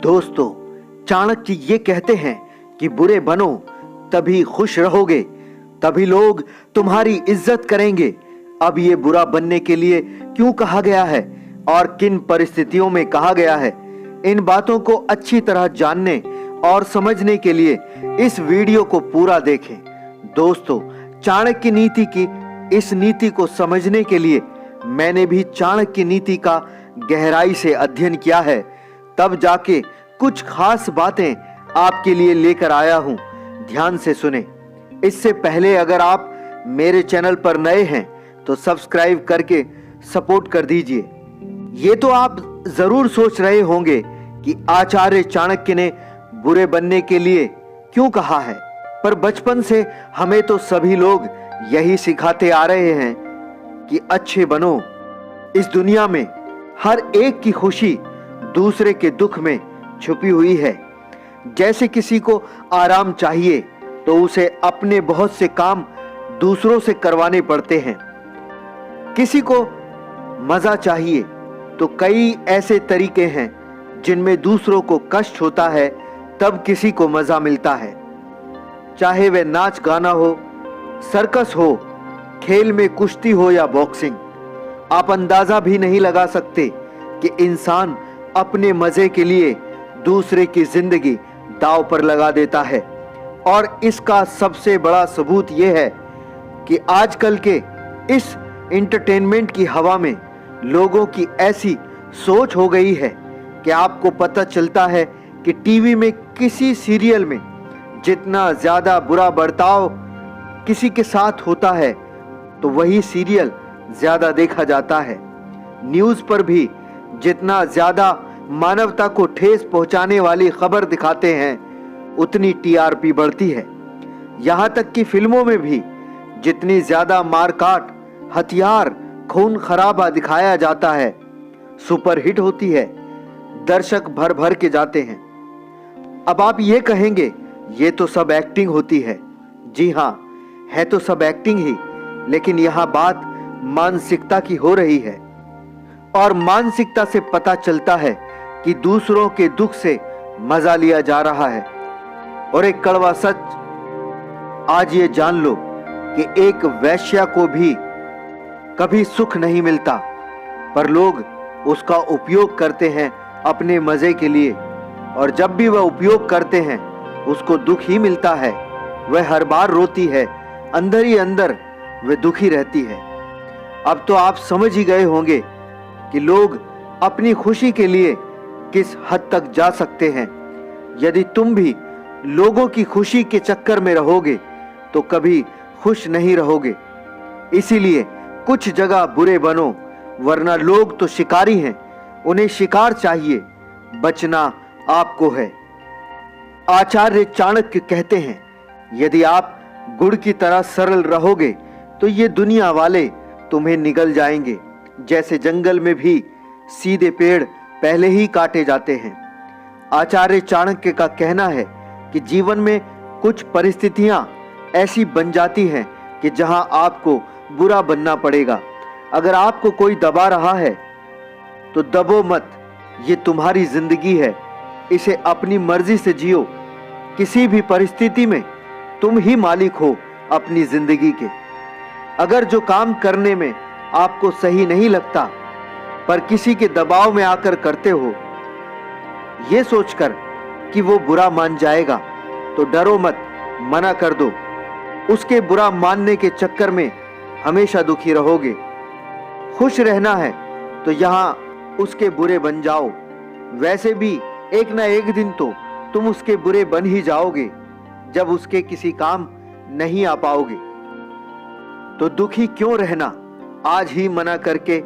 दोस्तों, चाणक्य ये कहते हैं कि बुरे बनो तभी खुश रहोगे, तभी लोग तुम्हारी इज्जत करेंगे। अब ये बुरा बनने के लिए क्यों कहा गया है और किन परिस्थितियों में कहा गया है, इन बातों को अच्छी तरह जानने और समझने के लिए इस वीडियो को पूरा देखें। दोस्तों, चाणक्य नीति की इस नीति को समझने के लिए मैंने भी चाणक्य नीति का गहराई से अध्ययन किया है, तब जाके कुछ खास बातें आपके लिए लेकर आया हूं। ध्यान से सुने। इससे पहले अगर आप मेरे चैनल पर नए हैं तो सब्सक्राइब करके सपोर्ट कर दीजिए। ये तो आप जरूर सोच रहे होंगे कि आचार्य चाणक्य ने बुरे बनने के लिए क्यों कहा है, पर बचपन से हमें तो सभी लोग यही सिखाते आ रहे हैं कि अच्छे बनो। इस दुनिया में हर एक की खुशी दूसरे के दुख में छुपी हुई है। जैसे किसी को आराम चाहिए तो उसे अपने बहुत से काम दूसरों से करवाने पड़ते हैं। किसी को मजा चाहिए तो कई ऐसे तरीके हैं जिनमें दूसरों को कष्ट होता है, तब किसी को मजा मिलता है। चाहे वह नाच गाना हो, सर्कस हो, खेल में कुश्ती हो या बॉक्सिंग, आप अंदाजा भी नहीं लगा सकते कि इंसान अपने मजे के लिए दूसरे की जिंदगी दांव पर लगा देता है। और इसका सबसे बड़ा सबूत यह है कि आजकल के इस एंटरटेनमेंट की हवा में लोगों की ऐसी सोच हो गई है कि आपको पता चलता है कि टीवी में किसी सीरियल में जितना ज्यादा बुरा बर्ताव किसी के साथ होता है तो वही सीरियल ज्यादा देखा जाता है। न्यूज पर भी जितना ज्यादा मानवता को ठेस पहुंचाने वाली खबर दिखाते हैं उतनी टीआरपी बढ़ती है। यहां तक कि फिल्मों में भी जितनी ज्यादा मारकाट, हथियार, खून खराबा दिखाया जाता है, सुपरहिट होती है, दर्शक भर भर के जाते हैं। अब आप ये कहेंगे ये तो सब एक्टिंग होती है। जी हां, है तो सब एक्टिंग ही, लेकिन यहां बात मानसिकता की हो रही है। और मानसिकता से पता चलता है कि दूसरों के दुख से मजा लिया जा रहा है। और एक कड़वा सच, आज ये जान लो कि एक वैश्या को भी कभी सुख नहीं मिलता, पर लोग उसका उपयोग करते हैं अपने मजे के लिए। और जब भी वह उपयोग करते हैं उसको दुख ही मिलता है। वह हर बार रोती है, अंदर ही अंदर वह दुखी रहती है। अब तो आप समझ ही गए होंगे कि लोग अपनी खुशी के लिए किस हद तक जा सकते हैं। यदि तुम भी लोगों की खुशी के चक्कर में रहोगे तो कभी खुश नहीं रहोगे। इसीलिए कुछ जगह बुरे बनो, वरना लोग तो शिकारी हैं, उन्हें शिकार चाहिए, बचना आपको है। आचार्य चाणक्य कहते हैं, यदि आप गुड़ की तरह सरल रहोगे तो ये दुनिया वाले तुम्हें निगल जाएंगे। जैसे जंगल में भी सीधे पेड़ पहले ही काटे जाते हैं। आचार्य चाणक्य का कहना है कि जीवन में कुछ परिस्थितियां ऐसी बन जाती हैं कि जहां आपको बुरा बनना पड़ेगा। अगर आपको कोई दबा रहा है तो दबो मत, ये तुम्हारी जिंदगी है, इसे अपनी मर्जी से जियो। किसी भी परिस्थिति में तुम ही मालिक हो अपनी जिंदगी के। अगर जो काम करने में आपको सही नहीं लगता पर किसी के दबाव में आकर करते हो, ये सोचकर कि वो बुरा मान जाएगा, तो डरो मत, मना कर दो। उसके बुरा मानने के चक्कर में हमेशा दुखी रहोगे। खुश रहना है तो यहां उसके बुरे बन जाओ। वैसे भी एक ना एक दिन तो तुम उसके बुरे बन ही जाओगे जब उसके किसी काम नहीं आ पाओगे। तो दुखी क्यों रहना, आज ही मना करके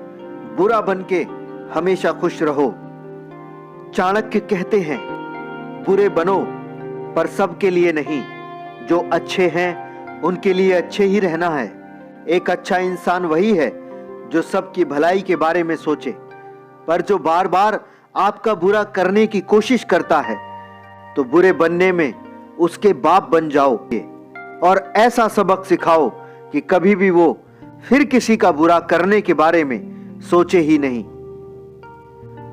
बुरा बन के हमेशा खुश रहो। चाणक्य कहते हैं, बुरे बनो पर सबके लिए नहीं, जो अच्छे हैं उनके लिए अच्छे ही रहना है। एक अच्छा इंसान वही है जो सबकी भलाई के बारे में सोचे, पर जो बार बार आपका बुरा करने की कोशिश करता है तो बुरे बनने में उसके बाप बन जाओगे और ऐसा सबक सिखाओ कि कभी भी वो फिर किसी का बुरा करने के बारे में सोचे ही नहीं।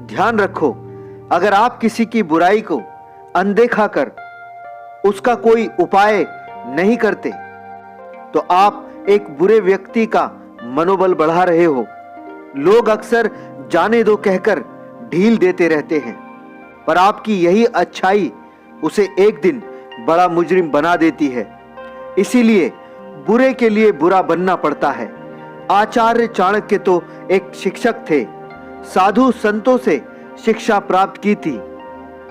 ध्यान रखो, अगर आप किसी की बुराई को अनदेखा कर उसका कोई उपाय नहीं करते तो आप एक बुरे व्यक्ति का मनोबल बढ़ा रहे हो। लोग अक्सर जाने दो कहकर ढील देते रहते हैं, पर आपकी यही अच्छाई उसे एक दिन बड़ा मुजरिम बना देती है। इसीलिए बुरे के लिए बुरा बनना पड़ता है। आचार्य चाणक्य तो एक शिक्षक थे, साधु संतों से शिक्षा प्राप्त की थी,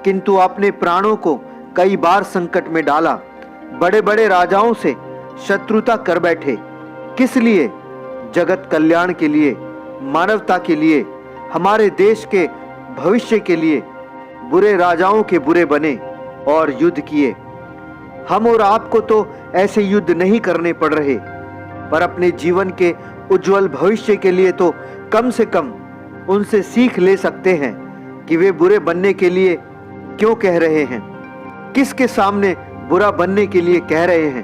किंतु अपने प्राणों को कई बार संकट में डाला। बड़े बड़े राजाओं से शत्रुता कर बैठे। किस लिए? जगत कल्याण के लिए, मानवता के लिए, हमारे देश के भविष्य के लिए बुरे राजाओं के बुरे बने और युद्ध किए। हम और आपको तो ऐसे युद्ध नहीं करने पड़ रहे, पर अपने जीवन के उज्जवल भविष्य के लिए तो कम से कम उनसे सीख ले सकते हैं कि वे बुरे बनने के लिए क्यों कह रहे हैं, किसके सामने बुरा बनने के लिए कह रहे हैं।